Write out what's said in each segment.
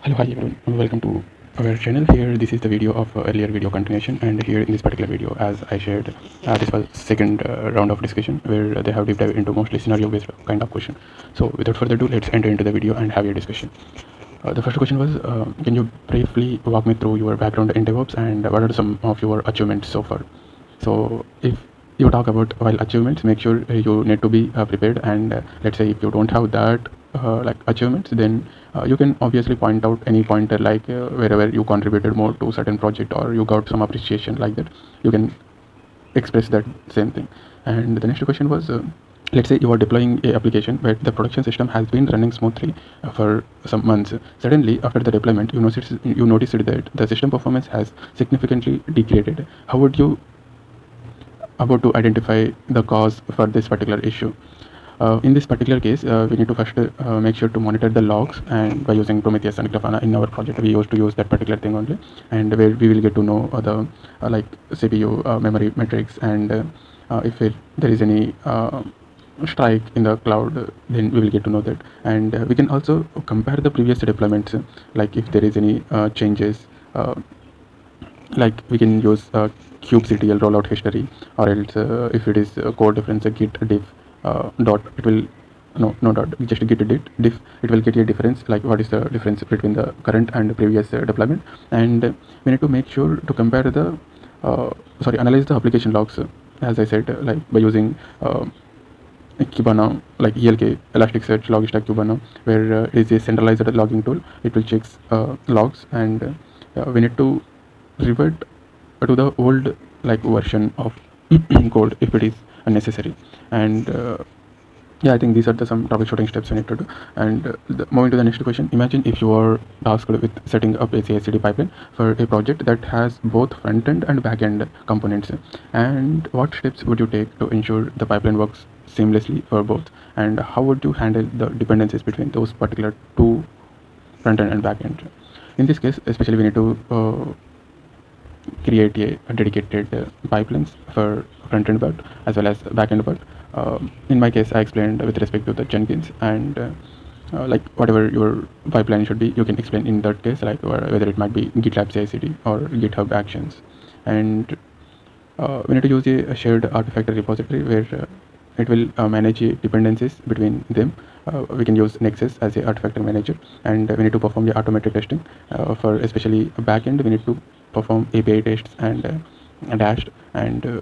Hello, hi everyone. Welcome to our channel. Here, this is the video of earlier video continuation, and here in this particular video, as I shared, this was second round of discussion where they have deep dive into mostly scenario-based kind of question. So, without further ado, let's enter into the video and have a discussion. The first question was, can you briefly walk me through your background in DevOps and what are some of your achievements so far? So, if you talk about while achievements, make sure you need to be prepared, and let's say if you don't have that like achievements, then you can obviously point out any pointer like wherever you contributed more to certain project or you got some appreciation like that, you can express that same thing. And the next question was, let's say you are deploying a application but the production system has been running smoothly for some months. Suddenly after the deployment, you noticed that the system performance has significantly degraded. How would you about to identify the cause for this particular issue? In this particular case, we need to first make sure to monitor the logs, and by using Prometheus and Grafana in our project, we used to use that particular thing only, and where we will get to know the like CPU memory metrics, and if there is any strike in the cloud, then we will get to know that, and we can also compare the previous deployments, like if there is any changes. Like we can use kubectl rollout history, or else if it is code difference, git diff dot, it will no dot, just git diff, it will get a difference, like what is the difference between the current and previous deployment. And we need to make sure to compare the analyze the application logs, as I said, like by using Kibana, like ELK, Elasticsearch, Logstash Kibana, where it is a centralized logging tool. It will check logs, and we need to revert to the old like version of code if it is unnecessary. And yeah, I think these are some troubleshooting steps we need to do. And moving to the next question, imagine if you are tasked with setting up a CI/CD pipeline for a project that has both front end and back end components, and what steps would you take to ensure the pipeline works seamlessly for both, and how would you handle the dependencies between those particular two, front end and back end? In this case especially, we need to create a dedicated pipelines for front end part as well as back end part. In my case, I explained with respect to the Jenkins, and like whatever your pipeline should be, you can explain in that case, like whether it might be GitLab CI/CD or GitHub Actions. And we need to use a shared artifact repository where it will manage dependencies between them. We can use Nexus as a artifact manager, and we need to perform the automated testing for especially backend. We need to perform API tests and dashed, and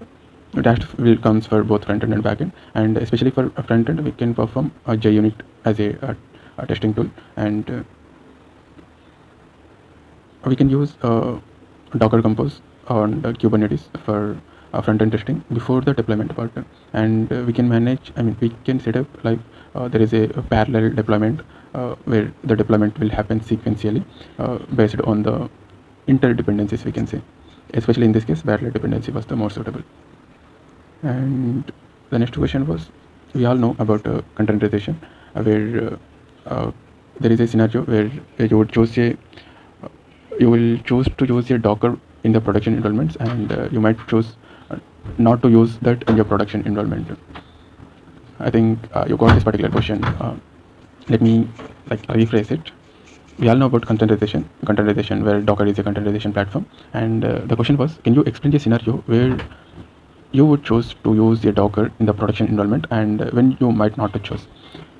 dashed will comes for both front end and back end. And especially for front end, we can perform a JUnit as a testing tool, and we can use Docker Compose on Kubernetes for front end testing before the deployment part. And we can manage, we can set up like there is a parallel deployment where the deployment will happen sequentially based on the interdependencies, we can say. Especially in this case, parallel dependency was the more suitable. And the next question was, we all know about containerization, where there is a scenario where you would choose a you will choose to use your Docker in the production environments, and you might choose not to use that in your production environment. I think you got this particular question. Let me like rephrase it. We all know about containerization, where Docker is a containerization platform, and the question was, can you explain a scenario where you would choose to use your Docker in the production environment, and when you might not to choose,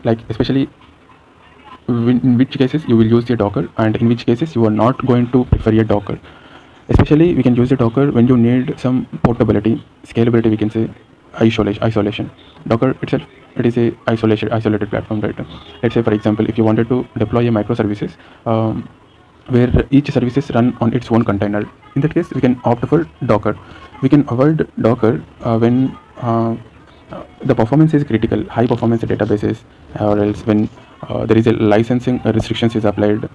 like especially in which cases you will use your Docker, and in which cases you are not going to prefer your Docker. Especially we can use the Docker when you need some portability, scalability, we can say, isolation. Docker itself, it is a isolated platform, right? Let's say for example, if you wanted to deploy a microservices where each services run on its own container, in that case we can opt for Docker. We can avoid Docker when the performance is critical, high performance databases, or else when there is a licensing restrictions is applied.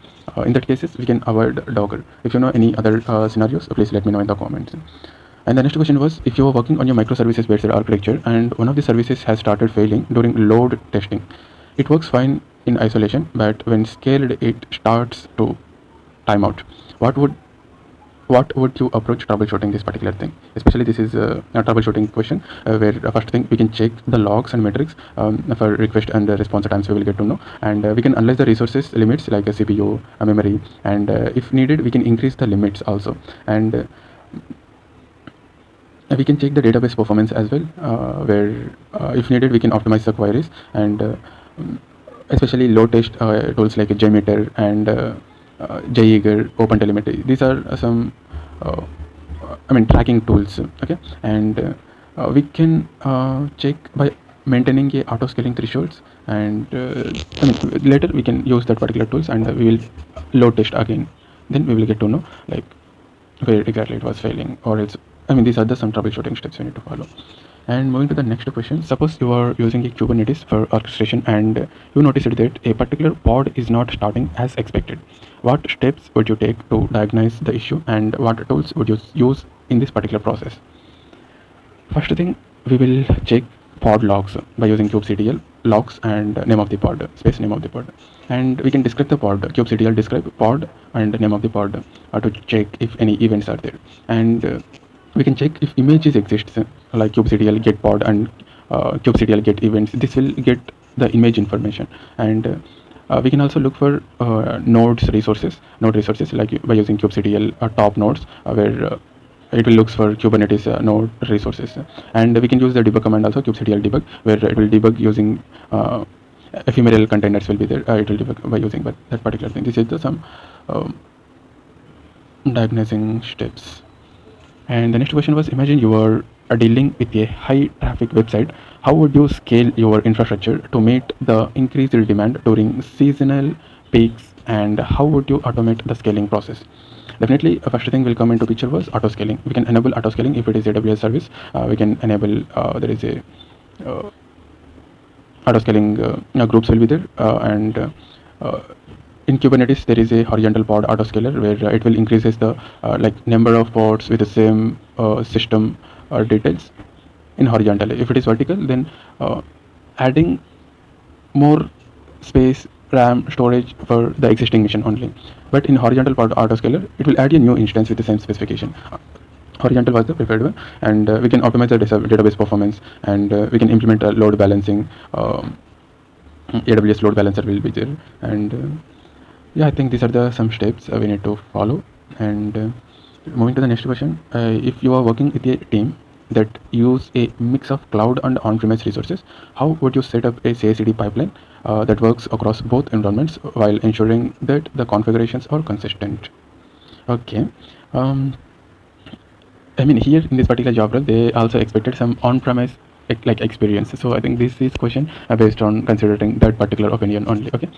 In that cases, we can avoid Docker. If you know any other scenarios, please let me know in the comments. And the next question was, if you are working on your microservices based architecture and one of the services has started failing during load testing, it works fine in isolation, but when scaled, it starts to timeout. What would what would you approach troubleshooting this particular thing? Especially this is a troubleshooting question where first thing we can check the logs and metrics for request and response times we will get to know, and we can analyze the resources limits like a CPU, a memory, and if needed we can increase the limits also, and we can check the database performance as well, where if needed we can optimize the queries, and especially load test tools like JMeter and JEager, OpenTelemetry. These are some tracking tools. Okay, and we can check by maintaining a auto scaling thresholds, and later we can use that particular tools, and we will load test again. Then we will get to know like where exactly it was failing, or else these are the some troubleshooting steps we need to follow. And moving to the next question, suppose you are using a Kubernetes for orchestration and you noticed that a particular pod is not starting as expected. What steps would you take to diagnose the issue, and what tools would you use in this particular process? First thing, we will check pod logs by using kubectl logs and name of the pod, space name of the pod, and we can describe the pod. Kubectl describe pod and name of the pod to check if any events are there, and we can check if images exists like kubectl get pod and kubectl get events. This will get the image information, and we can also look for node resources like by using kubectl top nodes where it will looks for Kubernetes node resources, and we can use the debug command also, kubectl debug, where it will debug using ephemeral containers will be there. It will debug by using but that particular thing. This is the some diagnosing steps. And the next question was, imagine you are dealing with a high traffic website. How would you scale your infrastructure to meet the increased demand during seasonal peaks, and how would you automate the scaling process? Definitely, first thing will come into picture was auto scaling. We can enable auto scaling if it is AWS service. We can enable there is a auto scaling groups will be there, and in Kubernetes there is a horizontal pod autoscaler where it will increases the like number of pods with the same system details in horizontal. If it is vertical, then adding more space, RAM, storage for the existing machine only. But in horizontal pod autoscaler, it will add a new instance with the same specification. Horizontal was the preferred one, and we can optimize the database performance, and we can implement a load balancing. AWS load balancer will be there, and yeah, I think these are the some steps we need to follow. And moving to the next question, if you are working with a team that use a mix of cloud and on-premise resources, how would you set up a CI/CD pipeline that works across both environments while ensuring that the configurations are consistent? Okay. Here in this particular job role, they also expected some on-premise like experience. So I think this is question based on considering that particular opinion only. Okay.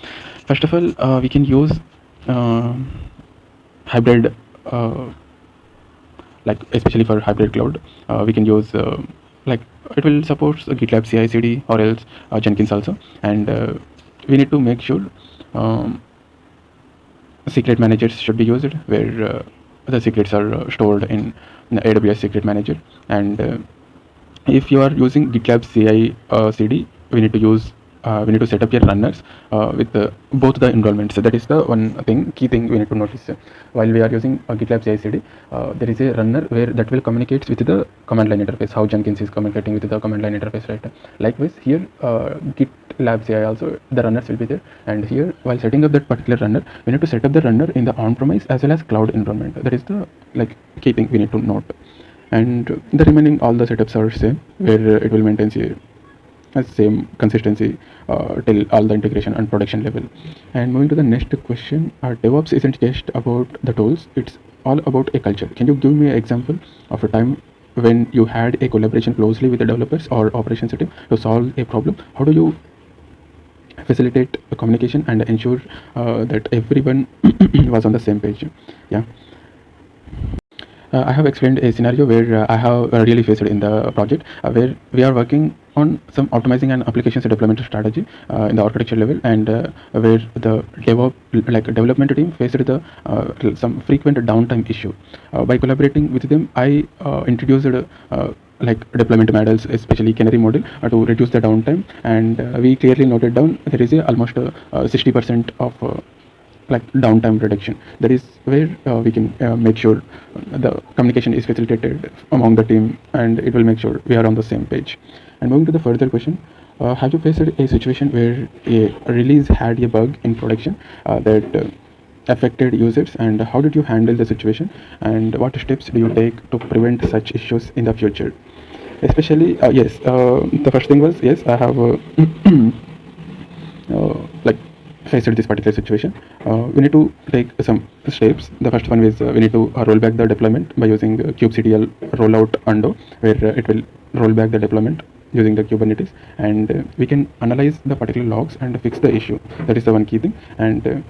First of all, we can use hybrid, like especially for hybrid cloud, we can use like it will support GitLab CI/CD or else Jenkins also, and we need to make sure secret managers should be used where the secrets are stored in the AWS secret manager. And if you are using GitLab CI/CD, we need to set up your runners with both the environments. So that is the one thing, key thing we need to notice. While we are using GitLab CI/CD, there is a runner where that will communicate with the command line interface, how Jenkins is communicating with the command line interface, right? Likewise, here GitLab CI also, the runners will be there. And here, while setting up that particular runner, we need to set up the runner in the on-premise as well as cloud environment. That is the key thing we need to note. And the remaining all the setups are same, where it will maintain same consistency till all the integration and production level. And moving to the next question, DevOps isn't just about the tools, it's all about a culture. Can you give me an example of a time when you had a collaboration closely with the developers or operations team to solve a problem? How do you facilitate the communication and ensure that everyone was on the same page? Yeah. I have explained a scenario where I have really faced in the project where we are working on some optimizing and applications deployment strategy in the architecture level, and where the development team faced the some frequent downtime issue. By collaborating with them, I introduced deployment models, especially canary model, to reduce the downtime, and we clearly noted down there is almost 60% of like downtime reduction. That is where we can make sure the communication is facilitated among the team, and it will make sure we are on the same page. And moving to the further question, have you faced a situation where a release had a bug in production that affected users, and how did you handle the situation, and what steps do you take to prevent such issues in the future? Especially, yes, the first thing was, yes, I have like faced this particular situation. We need to take some steps. The first one is we need to roll back the deployment by using kubectl rollout undo, where it will roll back the deployment using the Kubernetes, and we can analyze the particular logs and fix the issue. That is the one key thing. And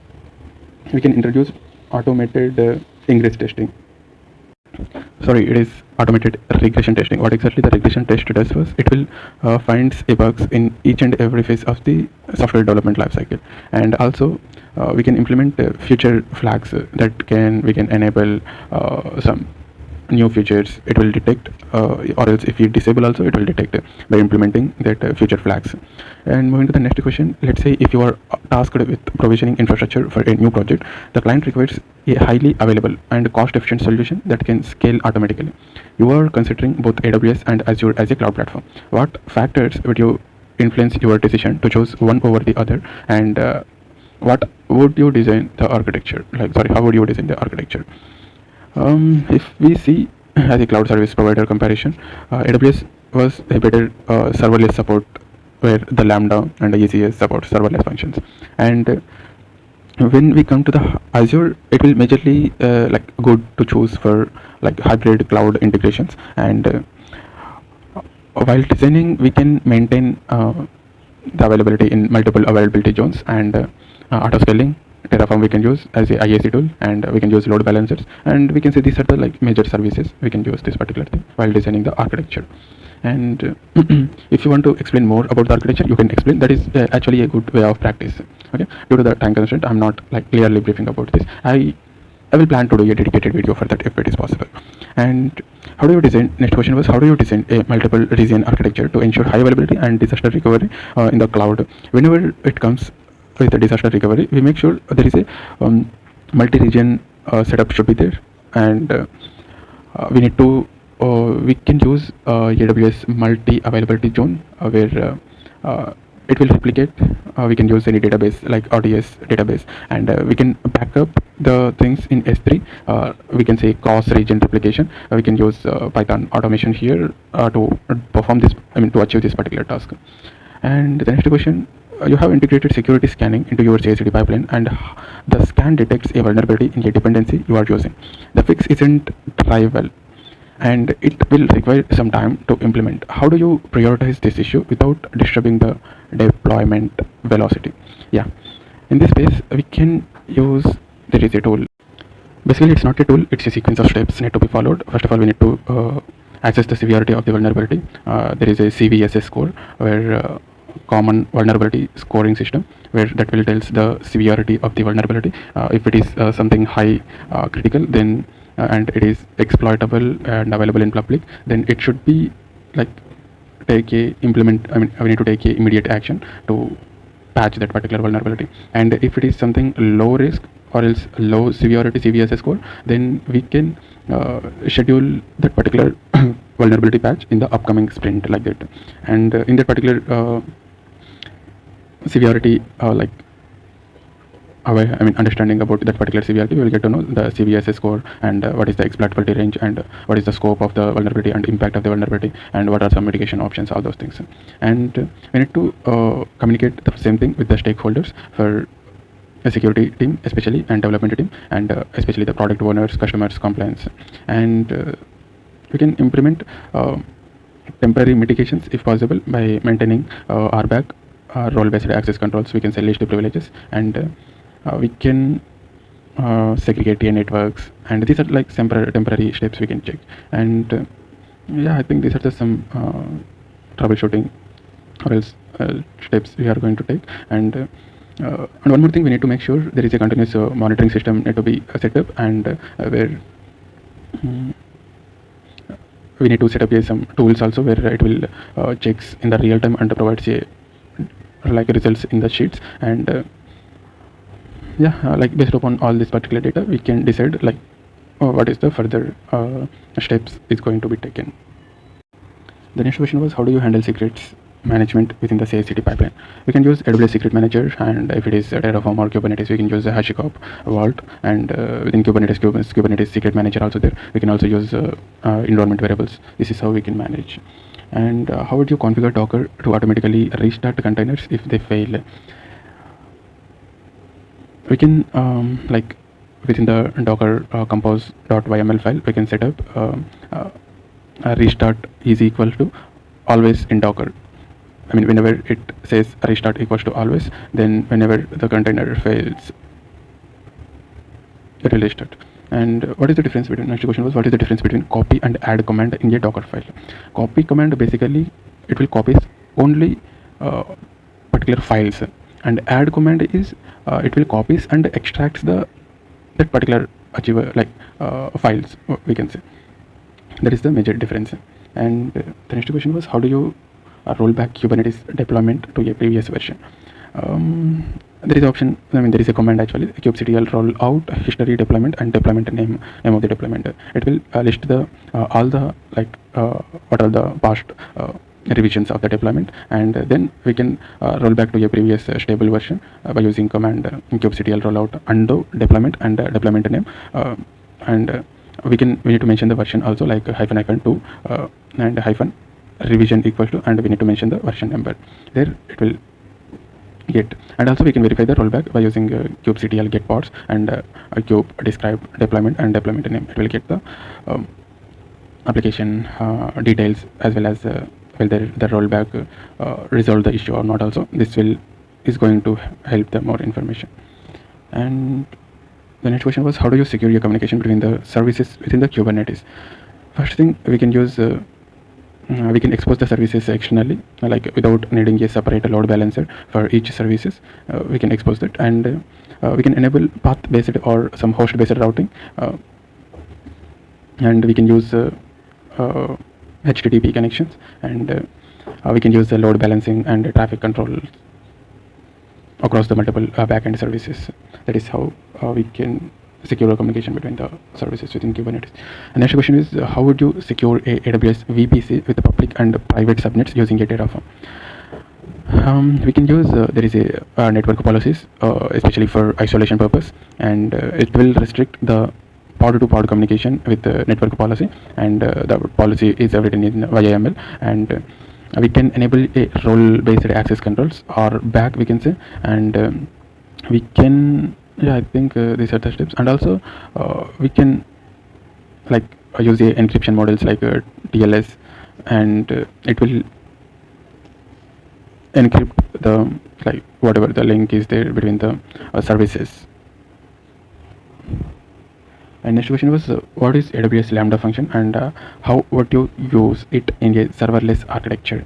we can introduce automated ingress testing. Sorry, it is automated regression testing. What exactly the regression test does was, it will finds a bugs in each and every phase of the software development lifecycle, and also we can implement future flags that we can enable some new features. It will detect, or else if you disable also, it will detect by implementing that future flags. And moving to the next question, let's say if you are tasked with provisioning infrastructure for a new project, the client requires a highly available and cost efficient solution that can scale automatically. You are considering both AWS and Azure as a cloud platform. What factors would you influence your decision to choose one over the other, and what would you design the architecture like? Sorry, how would you design the architecture? If we see as a cloud service provider comparison, AWS was a better serverless support, where the Lambda and the ECS support serverless functions. And when we come to the Azure, it will majorly like good to choose for like hybrid cloud integrations. And while designing, we can maintain the availability in multiple availability zones, and auto scaling. Terraform we can use as a IAC tool, and we can use load balancers, and we can say these are the like major services we can use this particular thing while designing the architecture. And if you want to explain more about the architecture, you can explain. That is actually a good way of practice. Okay, due to the time constraint, I'm not like clearly briefing about this. I will plan to do a dedicated video for that if it is possible. And how do you design? Next question was, how do you design a multiple region architecture to ensure high availability and disaster recovery in the cloud? Whenever it comes with the disaster recovery, we make sure there is a multi-region setup should be there, and we need to we can use AWS multi-availability zone, where it will replicate. We can use any database like RDS database, and we can back up the things in S3. We can say cross region replication. We can use Python automation here to perform this, to achieve this particular task. And the next question, you have integrated security scanning into your CI/CD pipeline, and the scan detects a vulnerability in a dependency you are using. The fix isn't trivial, and it will require some time to implement. How do you prioritize this issue without disturbing the deployment velocity? Yeah, in this case, we can use, there is a tool. Basically, it's not a tool, it's a sequence of steps need to be followed. First of all, we need to access the severity of the vulnerability. There is a CVSS score, where common vulnerability scoring system, where that will tells the severity of the vulnerability. If it is something high critical, then and it is exploitable and available in public, then it should be like take a implement. We need to take a immediate action to patch that particular vulnerability. And if it is something low risk or else low severity CVSS score, then we can schedule that particular vulnerability patch in the upcoming sprint, like that. And in that particular severity, like understanding about that particular severity, we will get to know the CVSS score, and what is the exploitability range, and what is the scope of the vulnerability and impact of the vulnerability, and what are some mitigation options, all those things. And we need to communicate the same thing with the stakeholders for a security team especially, and development team, and especially the product owners, customers, compliance. And we can implement temporary mitigations if possible by maintaining RBAC, role-based access controls. We can say least privileges, and we can segregate the networks, and these are like temporary steps we can check. And yeah, I think these are just some troubleshooting or else steps we are going to take. And one more thing, we need to make sure there is a continuous monitoring system need to be set up, and where we need to set up some tools also, where it will checks in the real time and provides a like results in the sheets. And yeah, like based upon all this particular data, we can decide like what is the further steps is going to be taken. The next question was, how do you handle secrets management within the CI/CD pipeline? We can use AWS Secret Manager, and if it is Terraform or Kubernetes, we can use the HashiCorp Vault, and within Kubernetes Secret Manager also there. We can also use environment variables. This is how we can manage. And how would you configure Docker to automatically restart containers if they fail? We can like within the Docker compose.yml file, we can set up restart is equal to always in Docker. I mean, whenever it says restart equals to always, then whenever the container fails, it will restart. And what is the difference between, next question was, what is the difference between copy and add command in a Docker file? Copy command, basically it will copy only particular files, and add command is it will copies and extracts that particular achiever files, we can say. That is the major difference. And the next question was, how do you roll back Kubernetes deployment to a previous version? There is option, there is a command actually, kubectl roll out history deployment and deployment name of the deployment. It will list the all the what are the past revisions of the deployment, and then we can roll back to a previous stable version by using command kubectl rollout undo deployment and deployment name, and we need to mention the version also, like -2 and revision equals to, and we need to mention the version number. There it will get. And also we can verify the rollback by using kubectl get pods and kube describe deployment and deployment name. It will get the application details, as well as whether the rollback resolve the issue or not. Also, this is going to help them more information. And the next question was, how do you secure your communication between the services within the Kubernetes? First thing, we can use we can expose the services externally, like without needing a separate load balancer for each services. We can expose that, and we can enable path based or some host based routing, and we can use HTTP connections, and we can use the load balancing and traffic control across the multiple backend services. That is how we can secure communication between the services within Kubernetes. And next question is, how would you secure a AWS VPC with the public and private subnets using a Terraform? We can use there is a network policies, especially for isolation purpose, and it will restrict the pod to pod communication with the network policy, and the policy is written in YAML, and we can enable a role based access controls or back, we can say, and we can, I think these are the steps. And also we can use the encryption models like TLS, and it will encrypt the whatever the link is there between the services. And next question was, what is AWS Lambda function, and how would you use it in a serverless architecture?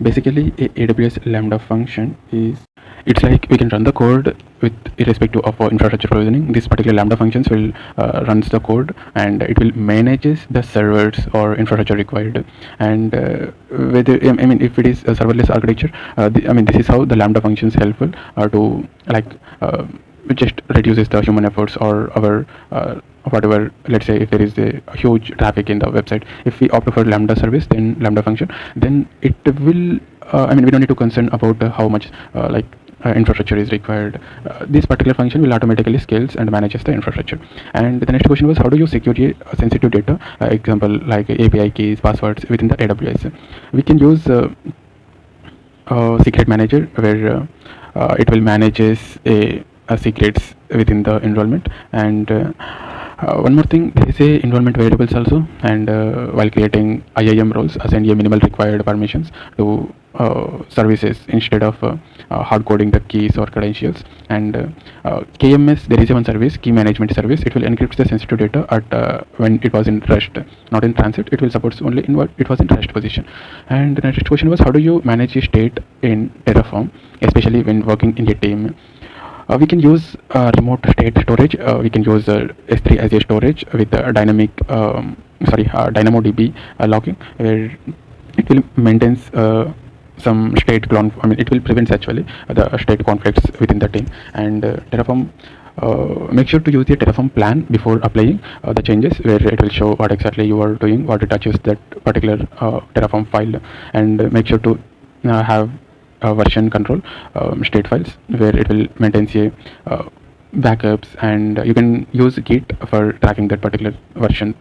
Basically, a AWS Lambda function is, it's like we can run the code with irrespective of infrastructure provisioning. This particular Lambda functions will runs the code, and it will manages the servers or infrastructure required. And whether if it is a serverless architecture, this is how the Lambda functions helpful to just reduces the human efforts or our whatever. Let's say if there is a huge traffic in the website, if we opt for Lambda service, then Lambda function, then it will we don't need to concern about how much infrastructure is required. This particular function will automatically scales and manages the infrastructure. And the next question was, how do you secure sensitive data, example like API keys, passwords within the AWS? We can use secret manager, where it will manages a secrets within the enrollment. And one more thing, there is a enrollment variables also, and while creating IAM roles, assign a minimal required permissions to services instead of hard coding the keys or credentials. And KMS, there is one service, key management service. It will encrypt the sensitive data at when it was in rest, not in transit. It will support only in what it was in rest position. And the next question was, how do you manage your state in Terraform, especially when working in a team? We can use remote state storage. We can use S3 as a storage with dynamic DynamoDB logging, where it will maintains some it will prevent actually the state conflicts within the team. And Terraform, make sure to use the Terraform plan before applying the changes, where it will show what exactly you are doing, what it touches that particular Terraform file. And make sure to have version control state files, where it will maintain backups, and you can use Git for tracking that particular version.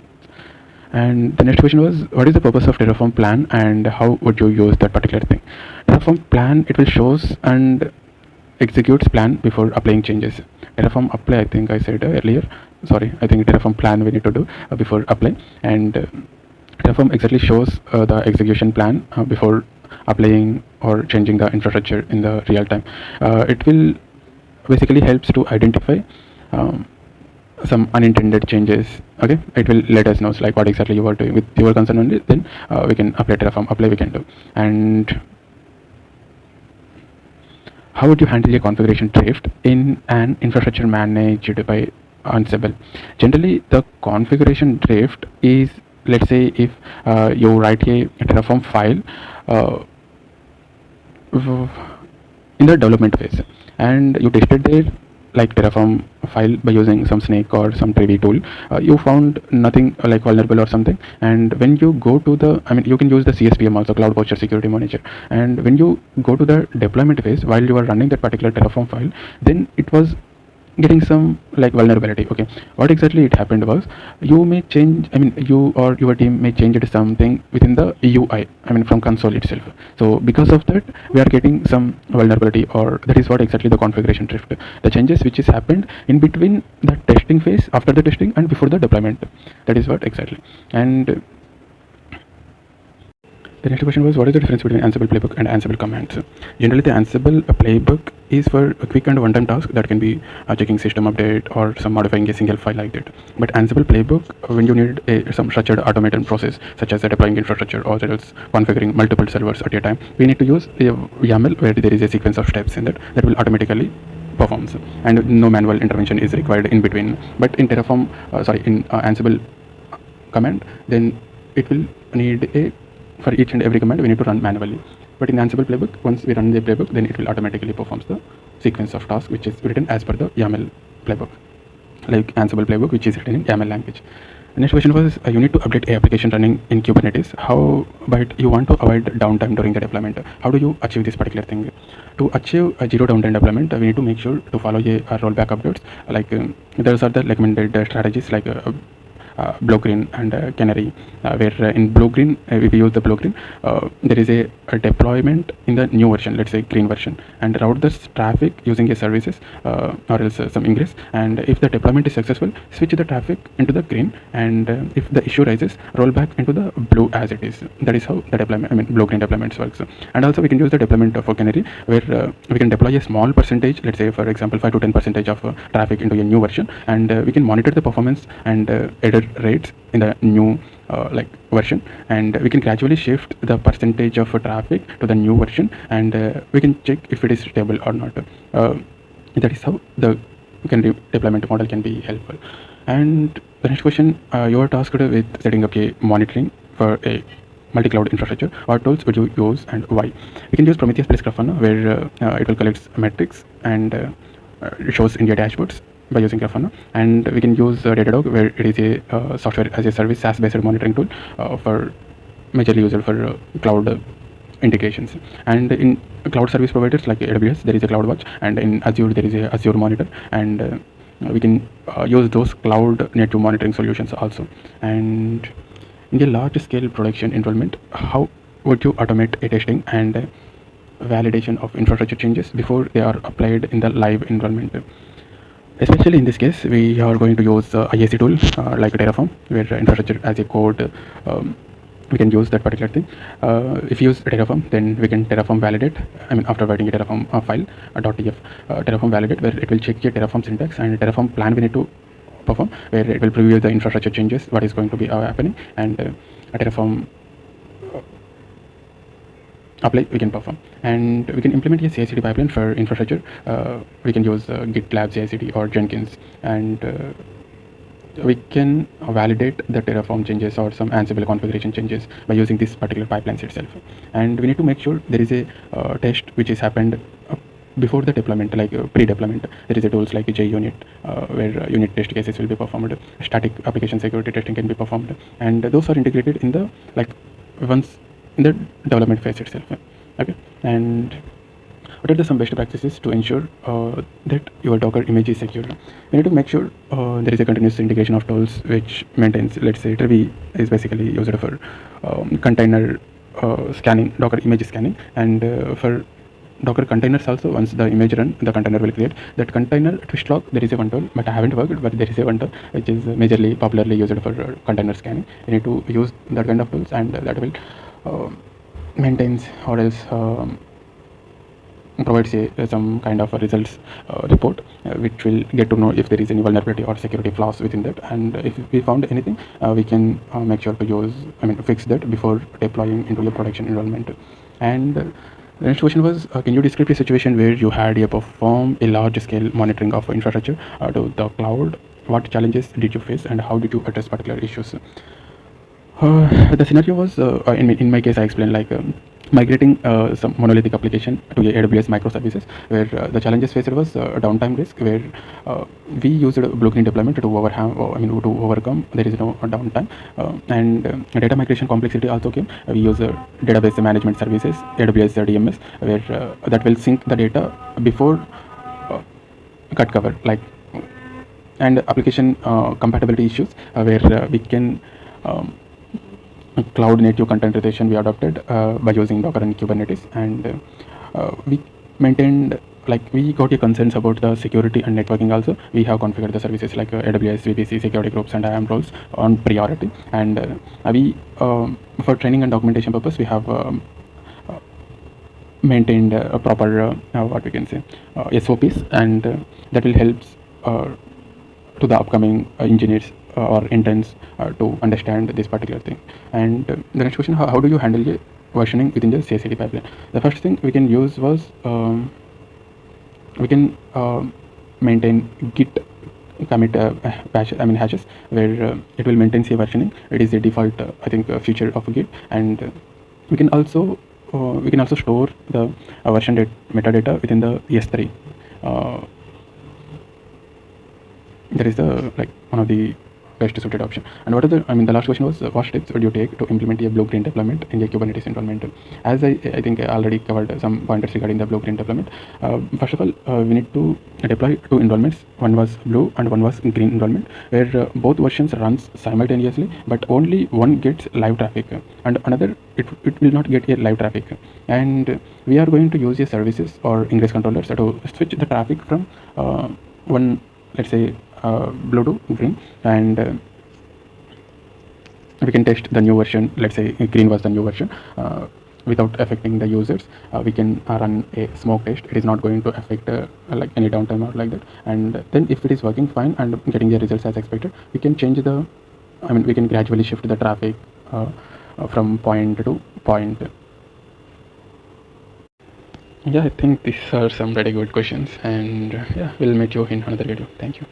And the next question was, what is the purpose of Terraform plan and how would you use that particular thing? Terraform plan, it will shows and executes plan before applying changes. Terraform apply, I think I said earlier. Sorry, I think Terraform plan we need to do before apply. And Terraform exactly shows the execution plan before applying or changing the infrastructure in the real time. It will basically helps to identify some unintended changes. Okay, it will let us know like what exactly you are doing with your concern only. Then we can apply Terraform apply we can do. And how would you handle a configuration drift in an infrastructure managed by Ansible? Generally, the configuration drift is, let's say, if you write a Terraform file in the development phase, and you tested their like Terraform file by using some snake or some tree tool, you found nothing like vulnerable or something. And when you go to the, you can use the CSPM also, Cloud Posture Security Manager. And when you go to the deployment phase while you are running that particular Terraform file, then it was getting some like vulnerability. Okay, what exactly it happened was, you may change, you or your team may change it something within the UI, from console itself. So because of that, we are getting some vulnerability, or that is what exactly the configuration drift, the changes which is happened in between the testing phase, after the testing and before the deployment. That is what exactly. And the next question was, what is the difference between Ansible playbook and Ansible commands? Generally, the Ansible playbook is for a quick and one-time task that can be checking system update or some modifying a single file like that. But Ansible playbook, when you need some structured automated process, such as deploying infrastructure or else configuring multiple servers at a time, we need to use a YAML where there is a sequence of steps in that will automatically performs, and no manual intervention is required in between. But in Terraform, in Ansible command, then it will need for each and every command we need to run manually. But in Ansible playbook, once we run the playbook, then it will automatically performs the sequence of tasks which is written as per the YAML playbook, like Ansible playbook which is written in YAML language. The next question was, you need to update a application running in Kubernetes. But you want to avoid downtime during the deployment. How do you achieve this particular thing? To achieve a zero downtime deployment, we need to make sure to follow a rollback updates. Like those are the recommended strategies, like Blue Green and Canary, where in Blue Green, if we use the Blue Green, there is a deployment in the new version, let's say green version, and route the traffic using a services or else some ingress. And if the deployment is successful, switch the traffic into the green, and if the issue rises, roll back into the blue as it is. That is how the deployment, Blue Green deployments works. And also we can use the deployment for Canary, where we can deploy a small percentage, let's say for example 5 to 10% of traffic into a new version, and we can monitor the performance and error rates in the new version, and we can gradually shift the percentage of traffic to the new version, and we can check if it is stable or not. That is how the deployment model can be helpful. And the next question, you are tasked with setting up a monitoring for a multi-cloud infrastructure. What tools would you use and why? We can use Prometheus plus Grafana, where it will collect metrics and it shows in your dashboards by using Grafana. And we can use Datadog, where it is a software as a service SaaS based monitoring tool for majorly used for cloud integrations. And in cloud service providers like AWS, there is a CloudWatch, and in Azure there is a Azure Monitor, and we can use those cloud native monitoring solutions also. And in a large scale production environment, how would you automate a testing and validation of infrastructure changes before they are applied in the live environment? Especially in this case, we are going to use IAC tool like Terraform, where infrastructure as a code, we can use that particular thing. If you use Terraform, then we can Terraform validate. After writing a Terraform file .tf, Terraform validate, where it will check your Terraform syntax, and Terraform plan we need to perform, where it will preview the infrastructure changes, what is going to be happening, and a Terraform apply we can perform. And we can implement a CI/CD pipeline for infrastructure. We can use GitLab CI/CD or Jenkins, and we can validate the Terraform changes or some Ansible configuration changes by using this particular pipelines itself. And we need to make sure there is a test which is happened before the deployment, like pre-deployment. There is a tools like JUnit where unit test cases will be performed. Static application security testing can be performed, and those are integrated in the like once in the development phase itself. Okay, and what are some best practices to ensure that your Docker image is secure? You need to make sure there is a continuous integration of tools which maintains, let's say, Ruby is basically used for container scanning, Docker image scanning, and for Docker containers also, once the image run, the container will create that container twist log. There is a one tool, but I haven't worked, but there is a one tool which is majorly popularly used for container scanning. You need to use that kind of tools, and that will maintains or else provides some kind of a results report which will get to know if there is any vulnerability or security flaws within that, and if we found anything we can make sure to fix that before deploying into your production environment. And the next question was, can you describe a situation where you had to perform a large scale monitoring of infrastructure to the cloud? What challenges did you face and how did you address particular issues? The scenario was, in my case, I explained like migrating some monolithic application to a AWS microservices, where the challenges faced was downtime risk, where we used blue-green deployment to overcome there is no downtime, and data migration complexity also came. We use database management services, AWS DMS, where that will sync the data before cut cover, like, and application compatibility issues, where we can cloud native containerization we adopted by using Docker and Kubernetes, and we maintained, like, we got a concerns about the security and networking also. We have configured the services like AWS VPC security groups and IAM roles on priority, and we for training and documentation purpose we have maintained a proper what we can say SOPs, and that will help to the upcoming engineers or interns to understand this particular thing. And the next question, how do you handle the versioning within the CI/CD pipeline? The first thing we can use was we can maintain Git commit hashes, where it will maintain CI versioning. It is the default I think feature of Git, and we can also store the version metadata within the S3. That is the one of the best suited option. And what are the last question was, what steps would you take to implement a blue-green deployment in a Kubernetes environment? As I think I already covered some pointers regarding the blue-green deployment. First of all, we need to deploy two environments. One was blue and one was green environment, where both versions runs simultaneously, but only one gets live traffic and another it will not get a live traffic. And we are going to use a services or ingress controllers to switch the traffic from one, let's say, blue to green, and we can test the new version. Let's say green was the new version, without affecting the users. We can run a smoke test. It is not going to affect like any downtime or like that. And then if it is working fine and getting the results as expected, we can change the we can gradually shift the traffic from point to point. Yeah, I think these are some pretty good questions, and yeah, we'll meet you in another video. Thank you.